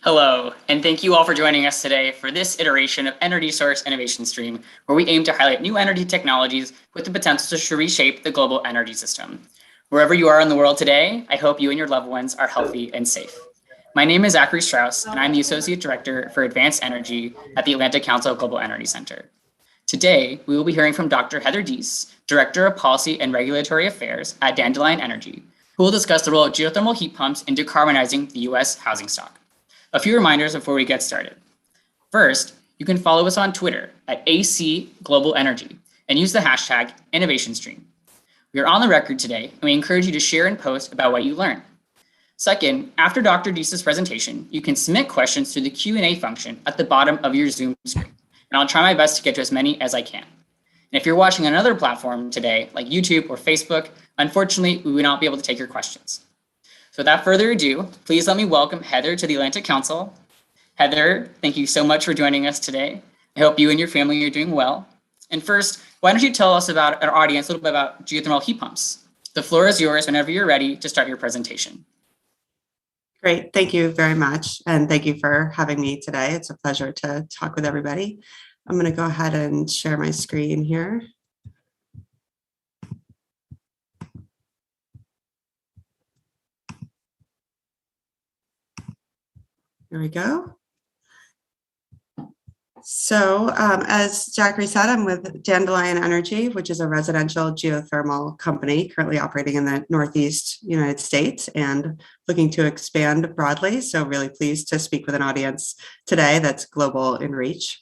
Hello, and thank you all for joining us today for this iteration of EnergySource Innovation Stream, where we aim to highlight new energy technologies with the potential to reshape the global energy system. Wherever you are in the world today, I hope you and your loved ones are healthy and safe. My name is Zachary Strauss, and I'm the Associate Director for Advanced Energy at the Atlantic Council Global Energy Center. Today, we will be hearing from Dr. Heather Deese, Director of Policy and Regulatory Affairs at Dandelion Energy, who will discuss the role of geothermal heat pumps in decarbonizing the U.S. housing stock. A few reminders before we get started. First, you can follow us on Twitter at AC Global Energy and use the hashtag InnovationStream. We are on the record today, and we encourage you to share and post about what you learn. Second, after Dr. Deese's presentation, you can submit questions through the Q&A function at the bottom of your Zoom screen, and I'll try my best to get to as many as I can. And if you're watching on another platform today, like YouTube or Facebook, unfortunately, we will not be able to take your questions. So without further ado, please let me welcome Heather to the Atlantic Council. Heather, thank you so much for joining us today. I hope you and your family are doing well. And first, why don't you tell us about our audience a little bit about geothermal heat pumps? The floor is yours whenever you're ready to start your presentation. Great, thank you very much. And thank you for having me today. It's a pleasure to talk with everybody. I'm going to go ahead and share my screen here. There we go. So as Zachary said, I'm with Dandelion Energy, which is a residential geothermal company currently operating in the Northeast United States and looking to expand broadly. So really pleased to speak with an audience today that's global in reach.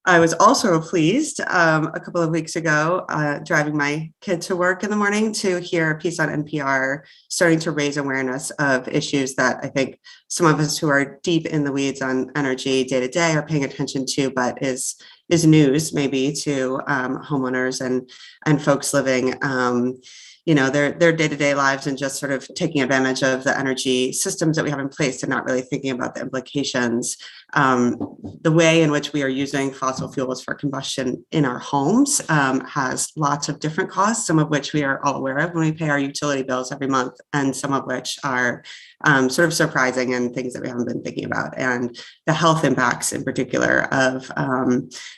I was also pleased a couple of weeks ago, driving my kid to work in the morning, to hear a piece on NPR starting to raise awareness of issues that I think some of us who are deep in the weeds on energy day to day are paying attention to, but is news maybe to homeowners and folks living their day-to-day lives and just sort of taking advantage of the energy systems that we have in place and not really thinking about the implications. The way in which we are using fossil fuels for combustion in our homes has lots of different costs, some of which we are all aware of when we pay our utility bills every month, and some of which are sort of surprising and things that we haven't been thinking about. And the health impacts in particular of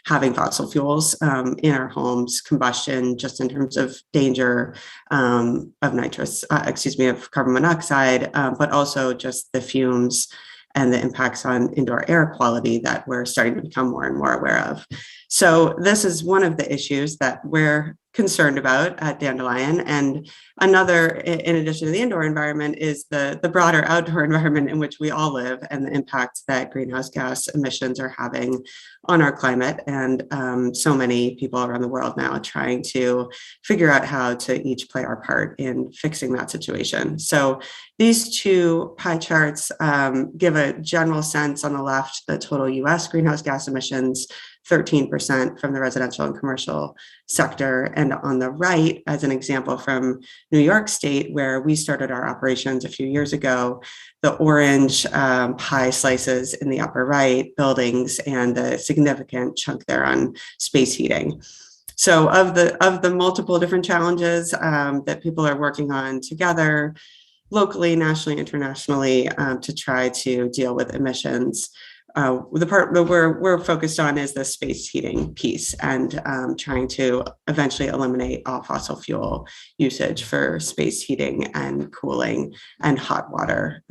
having fossil fuels in our homes, combustion, just in terms of danger of of carbon monoxide, but also just the fumes and the impacts on indoor air quality that we're starting to become more and more aware of. So this is one of the issues that we're concerned about at Dandelion. And another, in addition to the indoor environment, is the broader outdoor environment in which we all live and the impact that greenhouse gas emissions are having on our climate. And so many people around the world now are trying to figure out how to each play our part in fixing that situation. So these two pie charts give a general sense. On the left, the total US greenhouse gas emissions, 13% from the residential and commercial sector. And on the right, as an example from New York State, where we started our operations a few years ago, the orange pie slices in the upper right, buildings, and the significant chunk there on space heating. So of the multiple different challenges that people are working on together, locally, nationally, internationally, to try to deal with emissions, the part that we're focused on is the space heating piece, and trying to eventually eliminate all fossil fuel usage for space heating and cooling and hot water.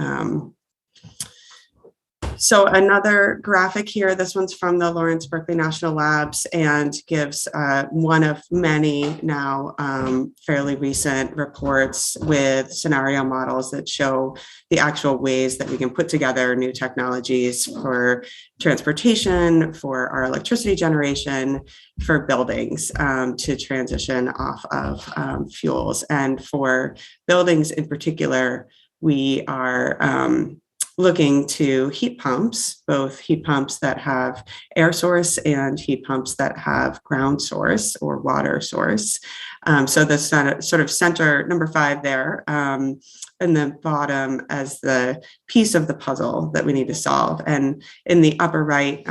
So another graphic here, this one's from the Lawrence Berkeley National Labs and gives one of many now fairly recent reports with scenario models that show the actual ways that we can put together new technologies for transportation, for our electricity generation, for buildings to transition off of fuels. And for buildings in particular, we are looking to heat pumps, both heat pumps that have air source and heat pumps that have ground source or water source. So the sort of center, number 5 there, and the bottom as the piece of the puzzle that we need to solve. And in the upper right,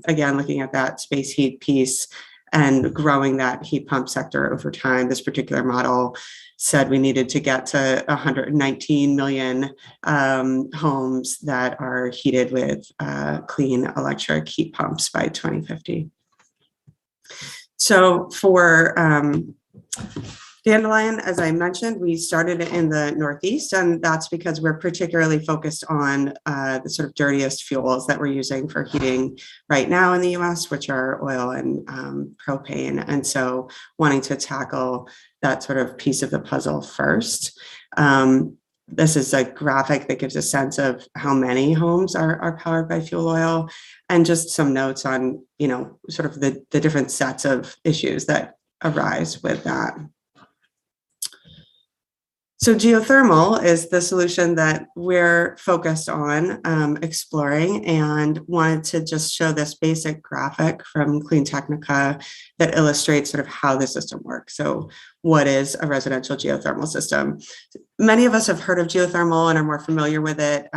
again, looking at that space heat piece, and growing that heat pump sector over time. This particular model said we needed to get to 119 million homes that are heated with clean electric heat pumps by 2050. So for Dandelion, as I mentioned, we started in the Northeast, and that's because we're particularly focused on the sort of dirtiest fuels that we're using for heating right now in the US, which are oil and propane. And so wanting to tackle that sort of piece of the puzzle first. This is a graphic that gives a sense of how many homes are powered by fuel oil, and just some notes on, sort of the different sets of issues that arise with that. So geothermal is the solution that we're focused on exploring, and wanted to just show this basic graphic from Clean Technica that illustrates sort of how the system works. So what is a residential geothermal system? Many of us have heard of geothermal and are more familiar with it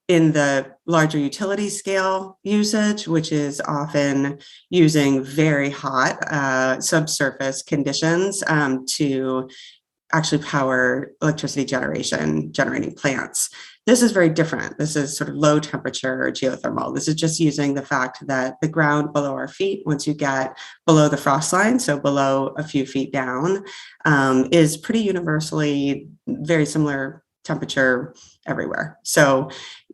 in the larger utility scale usage, which is often using very hot subsurface conditions to actually power electricity generating plants. This is very different. This is sort of low temperature geothermal. This is just using the fact that the ground below our feet, once you get below the frost line, so below a few feet down, is pretty universally very similar temperature everywhere. So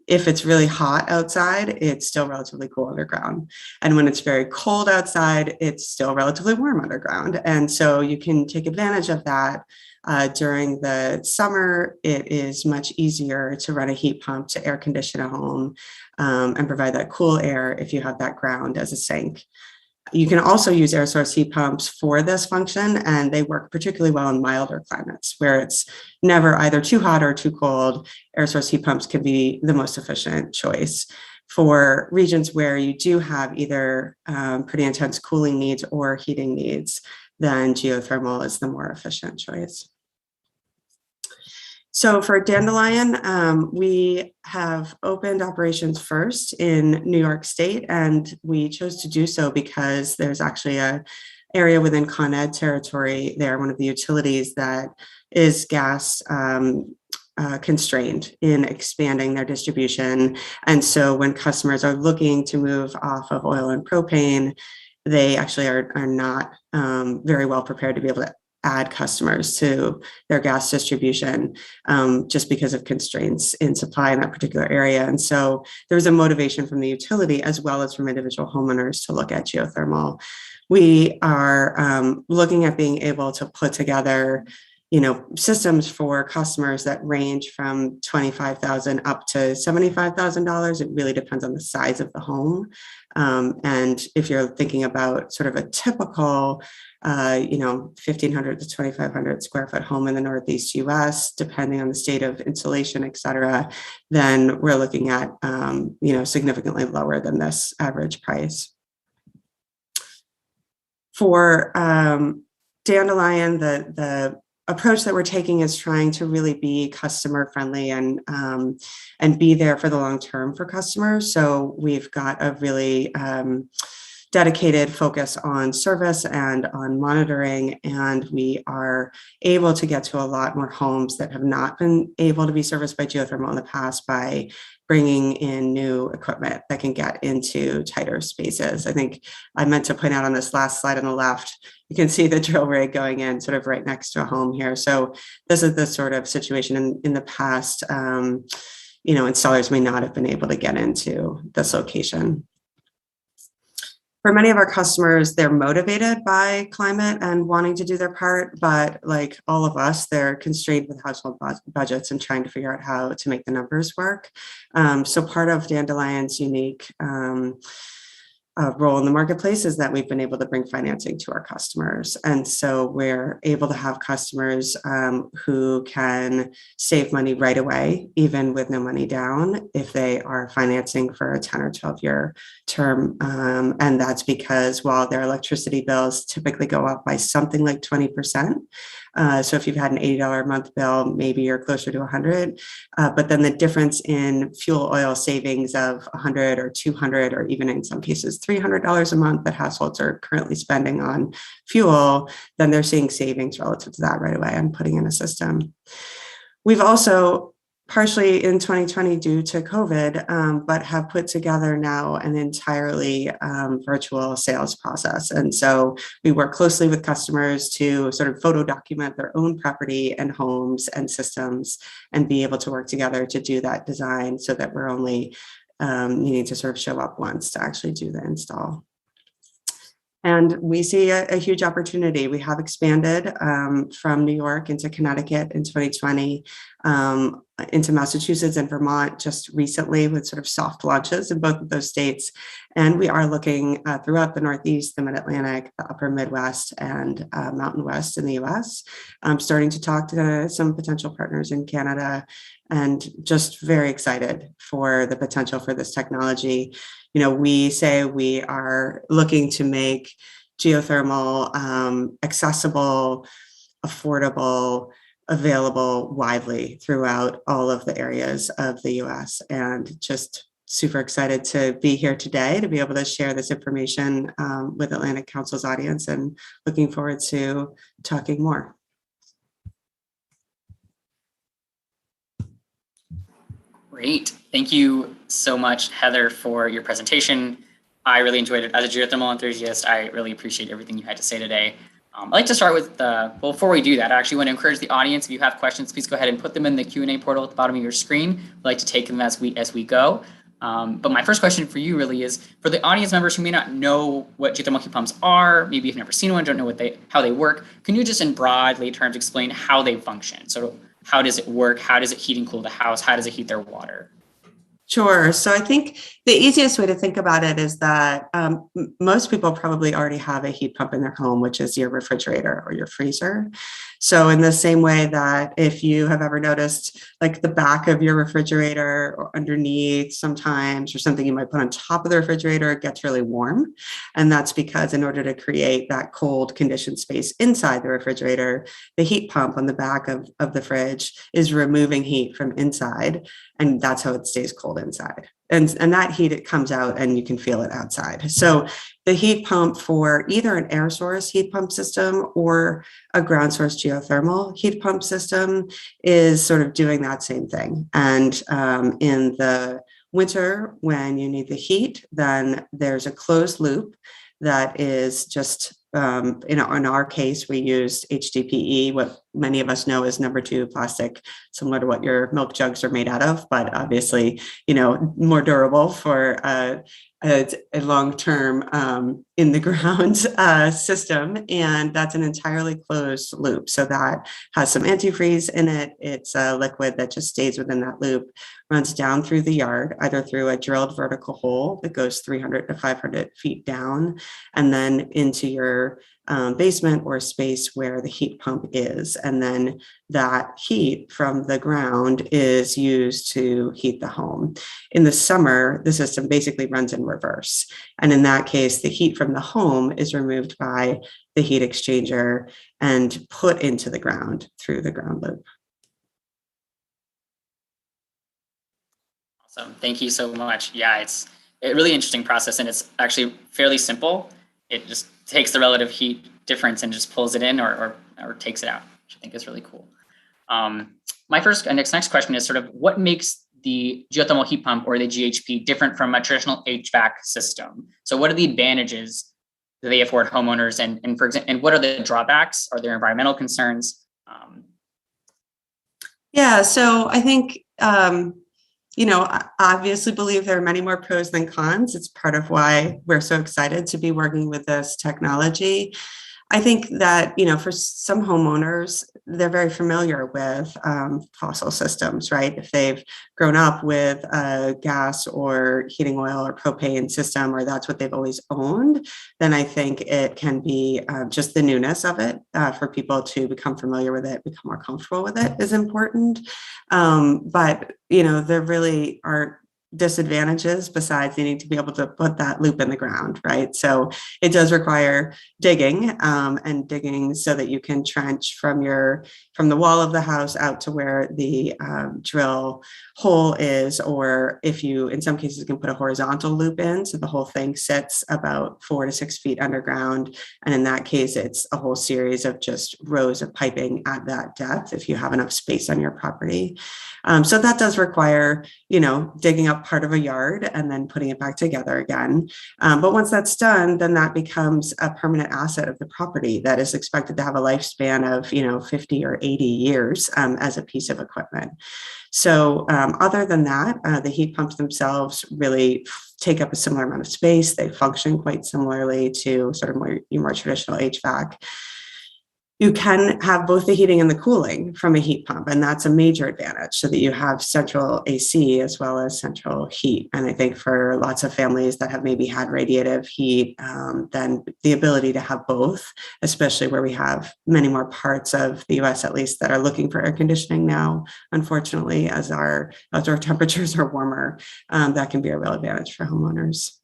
if it's really hot outside, it's still relatively cool underground. And when it's very cold outside, it's still relatively warm underground. And so you can take advantage of that. During the summer, it is much easier to run a heat pump to air condition a home and provide that cool air if you have that ground as a sink. You can also use air source heat pumps for this function, and they work particularly well in milder climates where it's never either too hot or too cold. Air source heat pumps can be the most efficient choice. For regions where you do have either pretty intense cooling needs or heating needs, then geothermal is the more efficient choice. So for Dandelion, we have opened operations first in New York State, and we chose to do so because there's actually an area within Con Ed territory there, one of the utilities that is gas constrained in expanding their distribution. And so when customers are looking to move off of oil and propane, they actually are not very well prepared to be able to add customers to their gas distribution just because of constraints in supply in that particular area. And so there was a motivation from the utility as well as from individual homeowners to look at geothermal. We are looking at being able to put together systems for customers that range from $25,000 up to $75,000. It really depends on the size of the home. And if you're thinking about sort of a typical, 1,500 to 2,500 square foot home in the Northeast US, depending on the state of insulation, et cetera, then we're looking at, significantly lower than this average price. For Dandelion, the approach that we're taking is trying to really be customer friendly and be there for the long term for customers. So we've got a really dedicated focus on service and on monitoring, and we are able to get to a lot more homes that have not been able to be serviced by geothermal in the past by bringing in new equipment that can get into tighter spaces. I think I meant to point out on this last slide on the left, you can see the drill rig going in sort of right next to a home here. So this is the sort of situation in the past, installers may not have been able to get into this location. For many of our customers, they're motivated by climate and wanting to do their part, but like all of us, they're constrained with household budgets and trying to figure out how to make the numbers work. So part of Dandelion's unique role in the marketplace is that we've been able to bring financing to our customers. And so we're able to have customers who can save money right away, even with no money down, if they are financing for a 10 or 12-year term. And that's because while their electricity bills typically go up by something like 20%, So if you've had an $80 a month bill, maybe you're closer to 100. But then the difference in fuel oil savings of 100 or 200, or even in some cases $300 a month that households are currently spending on fuel, then they're seeing savings relative to that right away and putting in a system. We've also, partially in 2020 due to COVID, but have put together now an entirely virtual sales process. And so we work closely with customers to sort of photo document their own property and homes and systems and be able to work together to do that design so that we're only needing to sort of show up once to actually do the install. And we see a huge opportunity. We have expanded from New York into Connecticut in 2020, into Massachusetts and Vermont just recently with sort of soft launches in both of those states. And we are looking throughout the Northeast, the Mid-Atlantic, the Upper Midwest, and Mountain West in the US. Starting to talk to some potential partners in Canada, and just very excited for the potential for this technology. You know, we say we are looking to make geothermal accessible, affordable, available widely throughout all of the areas of the US, and just super excited to be here today to be able to share this information with Atlantic Council's audience, and looking forward to talking more. Great. Thank you so much, Heather, for your presentation. I really enjoyed it. As a geothermal enthusiast, I really appreciate everything you had to say today. I'd like to start with, well, before we do that, I actually want to encourage the audience, if you have questions, please go ahead and put them in the Q&A portal at the bottom of your screen. I'd like to take them as we go. But my first question for you really is, for the audience members who may not know what geothermal heat pumps are, maybe you've never seen one, don't know how they work, can you just in broad lay terms explain how they function? So how does it work? How does it heat and cool the house? How does it heat their water? Sure. So I think the easiest way to think about it is that most people probably already have a heat pump in their home, which is your refrigerator or your freezer. So in the same way that if you have ever noticed, like the back of your refrigerator or underneath sometimes, or something you might put on top of the refrigerator, it gets really warm. And that's because in order to create that cold conditioned space inside the refrigerator, the heat pump on the back of the fridge is removing heat from inside. And that's how it stays cold inside. And that heat, it comes out and you can feel it outside. So the heat pump for either an air source heat pump system or a ground source geothermal heat pump system is sort of doing that same thing. And in the winter, when you need the heat, then there's a closed loop that is just, in our case, we used HDPE, what many of us know is #2 plastic, similar to what your milk jugs are made out of, but obviously, more durable for a long-term in the ground system. And that's an entirely closed loop. So that has some antifreeze in it. It's a liquid that just stays within that loop, runs down through the yard, either through a drilled vertical hole that goes 300 to 500 feet down, and then into your basement or space where the heat pump is. And then that heat from the ground is used to heat the home. In the summer, the system basically runs in reverse. And in that case, the heat from the home is removed by the heat exchanger and put into the ground through the ground loop. Awesome. Thank you so much. Yeah, it's a really interesting process, and it's actually fairly simple. It just takes the relative heat difference and just pulls it in or takes it out, which I think is really cool. My next question is sort of what makes the geothermal heat pump or the GHP different from a traditional HVAC system? So what are the advantages that they afford homeowners, and for example, and what are the drawbacks? Are there environmental concerns? Yeah, so I think I obviously believe there are many more pros than cons. It's part of why we're so excited to be working with this technology. I think that, for some homeowners, they're very familiar with fossil systems, right? If they've grown up with a gas or heating oil or propane system, or that's what they've always owned, then I think it can be just the newness of it for people to become familiar with it, become more comfortable with it is important. But, there really aren't disadvantages besides needing to be able to put that loop in the ground, right? So it does require digging and digging so that you can trench from the wall of the house out to where the drill hole is, or if you, in some cases, can put a horizontal loop in, so the whole thing sits about 4 to 6 feet underground. And in that case, it's a whole series of just rows of piping at that depth if you have enough space on your property. So that does require, digging up part of a yard and then putting it back together again. But once that's done, then that becomes a permanent asset of the property that is expected to have a lifespan of, 50 or 80 years as a piece of equipment. So other than that, the heat pumps themselves really take up a similar amount of space. They function quite similarly to sort of your more traditional HVAC. You can have both the heating and the cooling from a heat pump, and that's a major advantage, so that you have central AC as well as central heat. And I think for lots of families that have maybe had radiative heat, then the ability to have both, especially where we have many more parts of the US at least that are looking for air conditioning now, unfortunately, as our outdoor temperatures are warmer, that can be a real advantage for homeowners.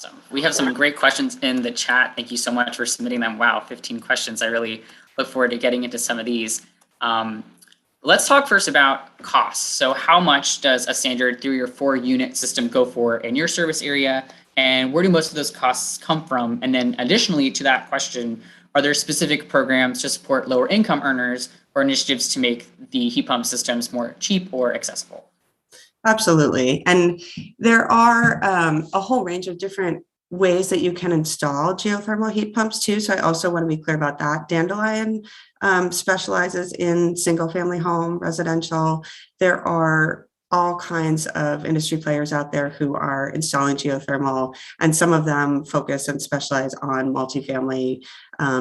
Awesome. We have some great questions in the chat. Thank you so much for submitting them. Wow, 15 questions. I really look forward to getting into some of these. Let's talk first about costs. So how much does a standard 3 or 4 unit system go for in your service area? And where do most of those costs come from? And then additionally to that question, are there specific programs to support lower income earners or initiatives to make the heat pump systems more cheap or accessible? Absolutely. And there are a whole range of different ways that you can install geothermal heat pumps too. So I also want to be clear about that. Dandelion specializes in single family home, residential. There are all kinds of industry players out there who are installing geothermal, and some of them focus and specialize on multifamily,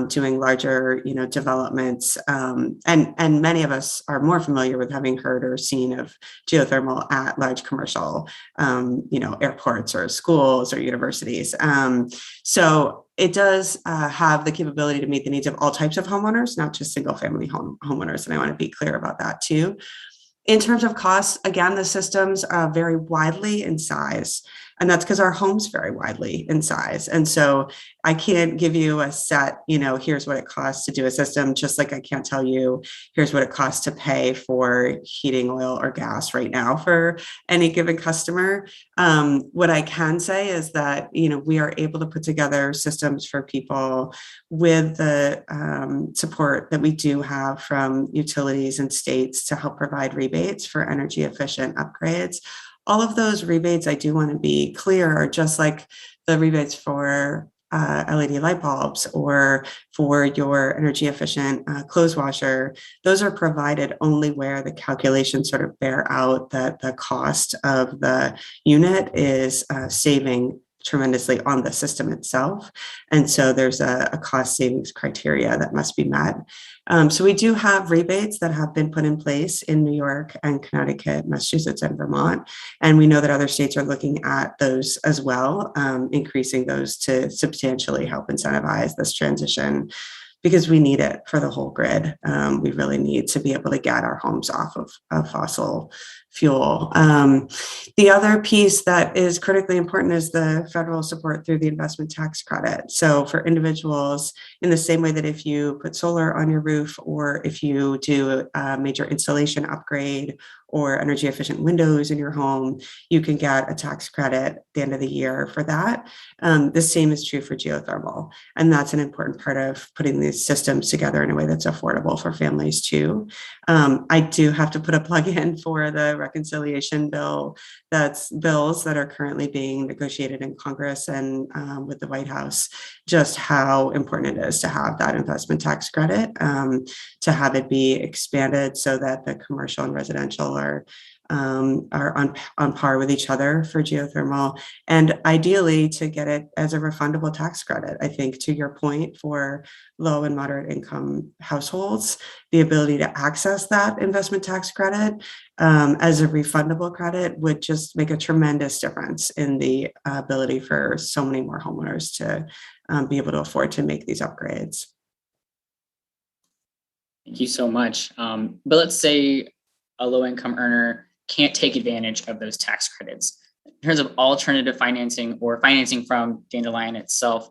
doing larger, developments. And many of us are more familiar with having heard or seen of geothermal at large commercial, airports or schools or universities. So it does have the capability to meet the needs of all types of homeowners, not just single family homeowners. And I want to be clear about that too. In terms of costs, again, the systems vary widely in size, and that's because our homes vary widely in size. And so I can't give you a set, here's what it costs to do a system, just like I can't tell you, here's what it costs to pay for heating oil or gas right now for any given customer. What I can say is that, we are able to put together systems for people with the support that we do have from utilities and states to help provide rebates for energy efficient upgrades. All of those rebates, I do want to be clear, are just like the rebates for LED light bulbs or for your energy efficient clothes washer. Those are provided only where the calculations sort of bear out that the cost of the unit is saving tremendously on the system itself. And so there's a cost savings criteria that must be met. So we do have rebates that have been put in place in New York and Connecticut, Massachusetts, and Vermont. And we know that other states are looking at those as well, increasing those to substantially help incentivize this transition, because we need it for the whole grid. We really need to be able to get our homes off of fossil fuel. The other piece that is critically important is the federal support through the investment tax credit. So for individuals, in the same way that if you put solar on your roof, or if you do a major installation upgrade or energy efficient windows in your home, you can get a tax credit at the end of the year for that. The same is true for geothermal. And that's an important part of putting these systems together in a way that's affordable for families too. I do have to put a plug in for the reconciliation bill. That's bills that are currently being negotiated in Congress and with the White House, just how important it is to have that investment tax credit, to have it be expanded so that the commercial and residential are on par with each other for geothermal, and ideally to get it as a refundable tax credit. I think, to your point, for low and moderate income households, the ability to access that investment tax credit as a refundable credit would just make a tremendous difference in the ability for so many more homeowners to be able to afford to make these upgrades. Thank you so much. But let's say a low income earner can't take advantage of those tax credits. In terms of alternative financing or financing from Dandelion itself,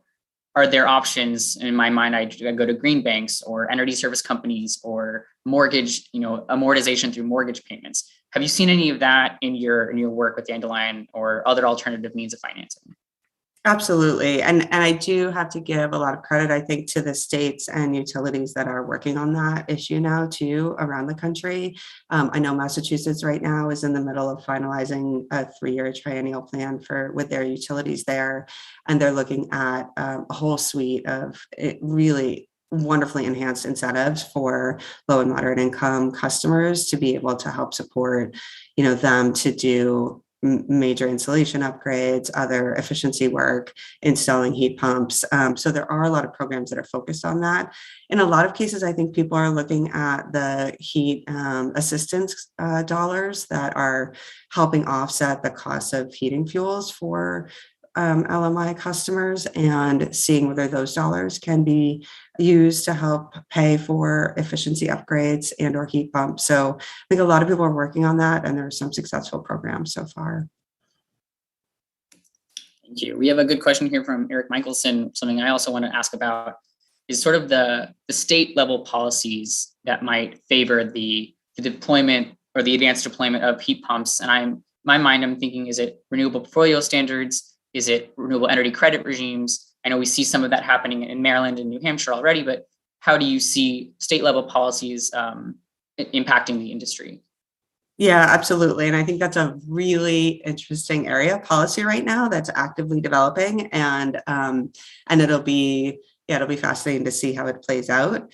are there options? In my mind, I go to green banks or energy service companies or mortgage, amortization through mortgage payments. Have you seen any of that in your work with Dandelion or other alternative means of financing? Absolutely. And I do have to give a lot of credit, I think, to the states and utilities that are working on that issue now too around the country. I know Massachusetts right now is in the middle of finalizing a 3-year triennial plan with their utilities there. And they're looking at a whole suite of really wonderfully enhanced incentives for low and moderate income customers to be able to help support, them to do major insulation upgrades, other efficiency work, installing heat pumps. So there are a lot of programs that are focused on that. In a lot of cases, I think people are looking at the heat assistance dollars that are helping offset the cost of heating fuels for LMI customers and seeing whether those dollars can be used to help pay for efficiency upgrades and or heat pumps. So I think a lot of people are working on that, and there are some successful programs so far. Thank you. We have a good question here from Eric Michelson. Something I also want to ask about is sort of the state level policies that might favor the deployment or the advanced deployment of heat pumps. And in my mind, I'm thinking, is it renewable portfolio standards? Is it renewable energy credit regimes? I know we see some of that happening in Maryland and New Hampshire already, but how do you see state level policies impacting the industry? Yeah, absolutely. And I think that's a really interesting area of policy right now that's actively developing. And it'll be fascinating to see how it plays out.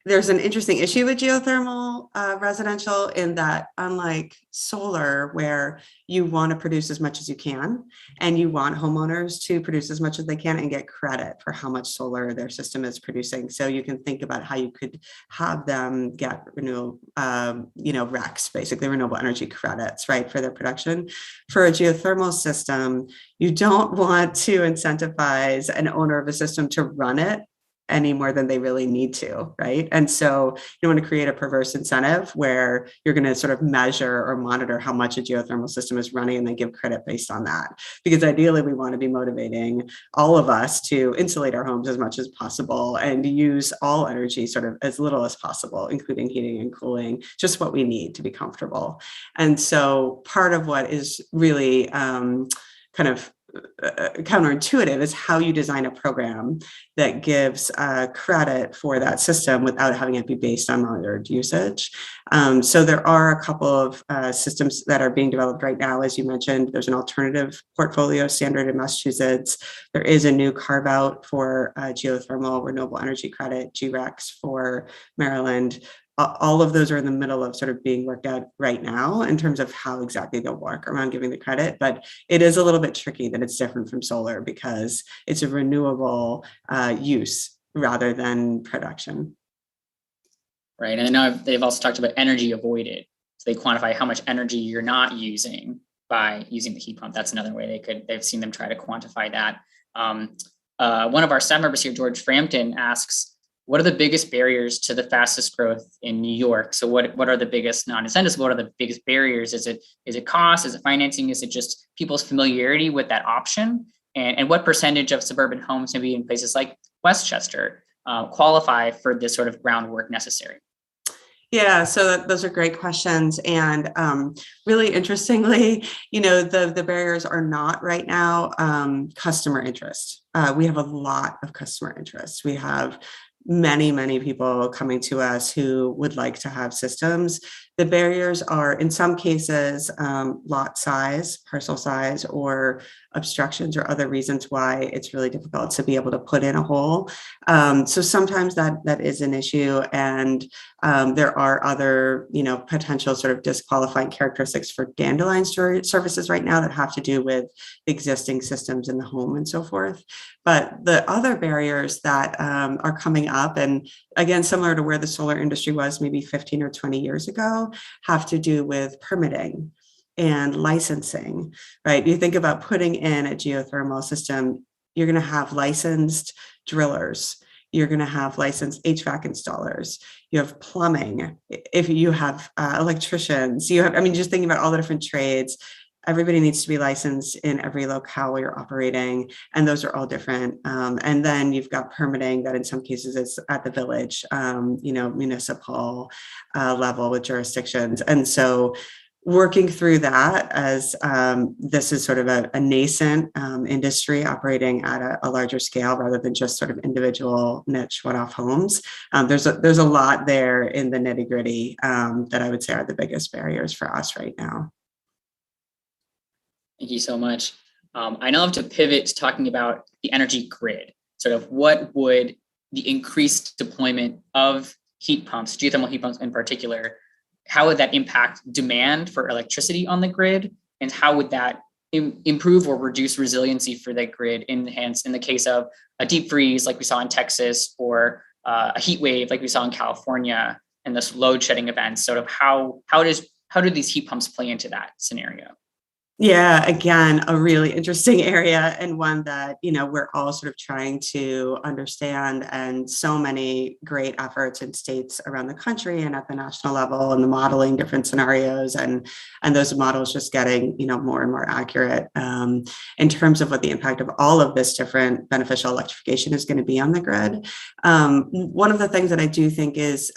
There's an interesting issue with geothermal residential in that, unlike solar, where you want to produce as much as you can, and you want homeowners to produce as much as they can and get credit for how much solar their system is producing. So you can think about how you could have them get RECs, basically renewable energy credits, right, for their production. For a geothermal system, you don't want to incentivize an owner of a system to run it any more than they really need to, right? And so you want to create a perverse incentive where you're going to sort of measure or monitor how much a geothermal system is running and then give credit based on that. Because ideally, we want to be motivating all of us to insulate our homes as much as possible and use all energy sort of as little as possible, including heating and cooling, just what we need to be comfortable. And so part of what is really kind of counterintuitive is how you design a program that gives credit for that system without having it be based on monitored usage. So there are a couple of systems that are being developed right now. As you mentioned, there's an alternative portfolio standard in Massachusetts. There is a new carve out for geothermal renewable energy credit, GRECs, for Maryland. All of those are in the middle of sort of being worked out right now in terms of how exactly they'll work around giving the credit. But it is a little bit tricky that it's different from solar because it's a renewable use rather than production. Right. And I know they've also talked about energy avoided. So they quantify how much energy you're not using by using the heat pump. That's another way they've seen them try to quantify that. One of our staff members here, George Frampton, asks, what are the biggest barriers to the fastest growth in New York? So what are the biggest non-incentives? What are the biggest barriers? Is it cost? Is it financing? Is it just people's familiarity with that option? And what percentage of suburban homes, maybe in places like Westchester, qualify for this sort of groundwork necessary? Yeah, so those are great questions. And really interestingly, the barriers are not right now customer interest. We have a lot of customer interest. We have many people coming to us who would like to have systems. The barriers are, in some cases, lot size, parcel size, or obstructions or other reasons why it's really difficult to be able to put in a hole. So sometimes that is an issue, and there are other, potential sort of disqualifying characteristics for Dandelion services right now that have to do with existing systems in the home and so forth. But the other barriers that are coming up, and again, similar to where the solar industry was maybe 15 or 20 years ago, have to do with permitting and licensing, right? You think about putting in a geothermal system, you're going to have licensed drillers. you're going to have licensed HVAC installers. You have plumbing. If you have electricians, you have, I mean, just thinking about all the different trades, everybody needs to be licensed in every locale you're operating, and those are all different. And then you've got permitting that in some cases is at the village, municipal level with jurisdictions. And so working through that as this is sort of a nascent industry operating at a larger scale rather than just sort of individual niche one-off homes. There's a lot there in the nitty-gritty that I would say are the biggest barriers for us right now. Thank you so much. I now have to pivot to talking about the energy grid. Sort of what would the increased deployment of heat pumps, geothermal heat pumps in particular, how would that impact demand for electricity on the grid? And how would that improve or reduce resiliency for the grid in the case of a deep freeze like we saw in Texas, or a heat wave like we saw in California, and this load shedding events? Sort of how do these heat pumps play into that scenario? Yeah, again, a really interesting area, and one that, we're all sort of trying to understand, and so many great efforts in states around the country and at the national level, and the modeling different scenarios, and those models just getting, more and more accurate in terms of what the impact of all of this different beneficial electrification is going to be on the grid. One of the things that I do think is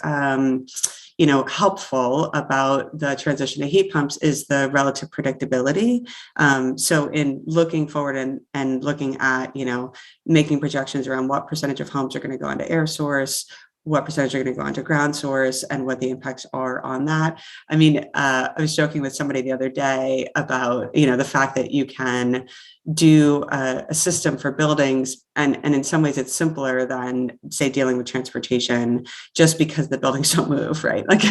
helpful about the transition to heat pumps is the relative predictability. So in looking forward and looking at, making projections around what percentage of homes are going to go into air source, what percentage are going to go into ground source, and what the impacts are on that. I mean, I was joking with somebody the other day about, the fact that you can do a system for buildings, and in some ways it's simpler than, say, dealing with transportation, just because the buildings don't move, right? Like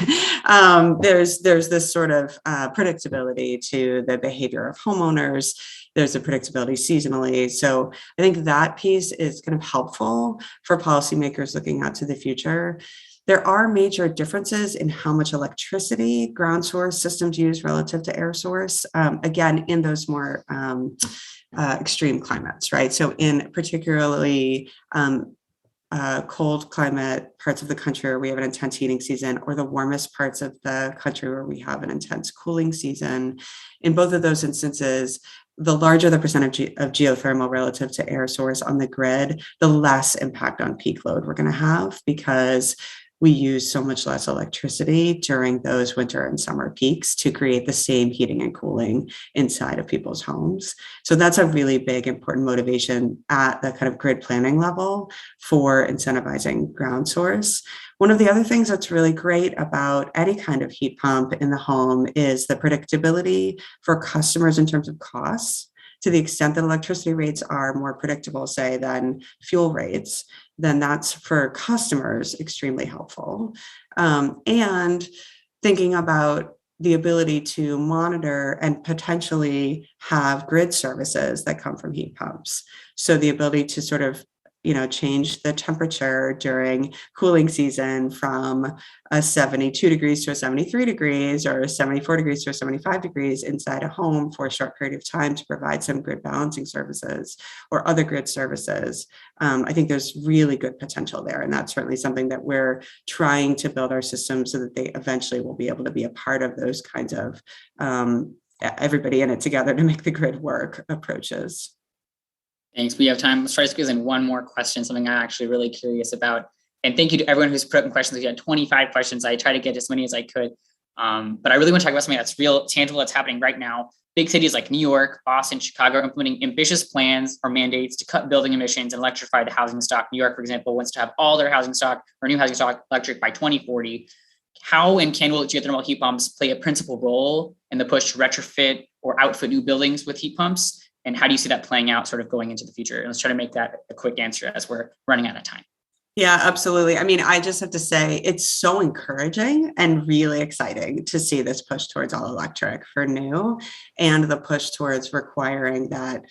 there's this sort of predictability to the behavior of homeowners. There's a predictability seasonally. So I think that piece is kind of helpful for policymakers looking out to the future. There are major differences in how much electricity ground source systems use relative to air source, again, in those more extreme climates, right? So in particularly cold climate parts of the country where we have an intense heating season, or the warmest parts of the country where we have an intense cooling season, in both of those instances, the larger the percentage of geothermal relative to air source on the grid, the less impact on peak load we're going to have, because we use so much less electricity during those winter and summer peaks to create the same heating and cooling inside of people's homes. So that's a really big, important motivation at the kind of grid planning level for incentivizing ground source. One of the other things that's really great about any kind of heat pump in the home is the predictability for customers in terms of costs. To the extent that electricity rates are more predictable, say, than fuel rates, then that's for customers extremely helpful. And thinking about the ability to monitor and potentially have grid services that come from heat pumps. So the ability to sort of change the temperature during cooling season from a 72 degrees to a 73 degrees, or a 74 degrees to a 75 degrees inside a home for a short period of time to provide some grid balancing services or other grid services. I think there's really good potential there. And that's certainly something that we're trying to build our systems so that they eventually will be able to be a part of those kinds of everybody in it together to make the grid work approaches. Thanks. We have time. Let's try to squeeze in one more question, something I'm actually really curious about. And thank you to everyone who's put up questions. We had 25 questions. I tried to get as many as I could. But I really want to talk about something that's real, tangible, that's happening right now. Big cities like New York, Boston, Chicago are implementing ambitious plans or mandates to cut building emissions and electrify the housing stock. New York, for example, wants to have all their housing stock or new housing stock electric by 2040. How and can geothermal heat pumps play a principal role in the push to retrofit or outfit new buildings with heat pumps? And how do you see that playing out sort of going into the future? And let's try to make that a quick answer as we're running out of time. Yeah, absolutely. I mean, I just have to say it's so encouraging and really exciting to see this push towards all electric for new, and the push towards requiring that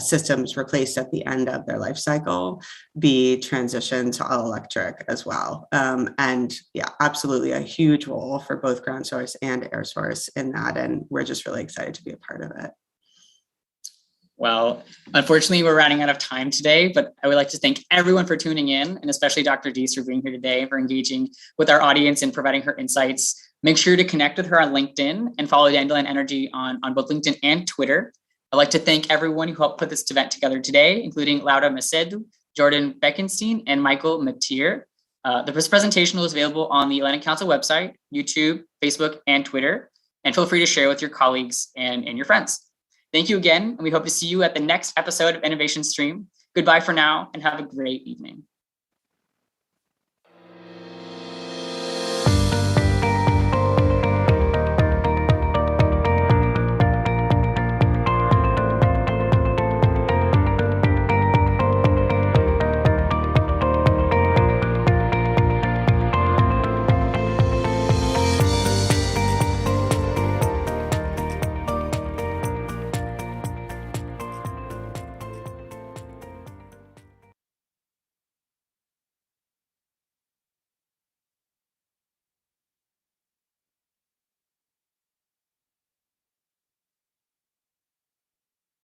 systems replaced at the end of their life cycle be transitioned to all electric as well. And yeah, absolutely a huge role for both ground source and air source in that. And we're just really excited to be a part of it. Well, unfortunately, we're running out of time today, but I would like to thank everyone for tuning in, and especially Dr. Deese for being here today, for engaging with our audience and providing her insights. Make sure to connect with her on LinkedIn and follow Dandelion Energy on both LinkedIn and Twitter. I'd like to thank everyone who helped put this event together today, including Laura Macedo, Jordan Beckenstein, and Michael Matier. This presentation was available on the Atlantic Council website, YouTube, Facebook, and Twitter. And feel free to share with your colleagues and your friends. Thank you again, and we hope to see you at the next episode of Innovation Stream. Goodbye for now, and have a great evening.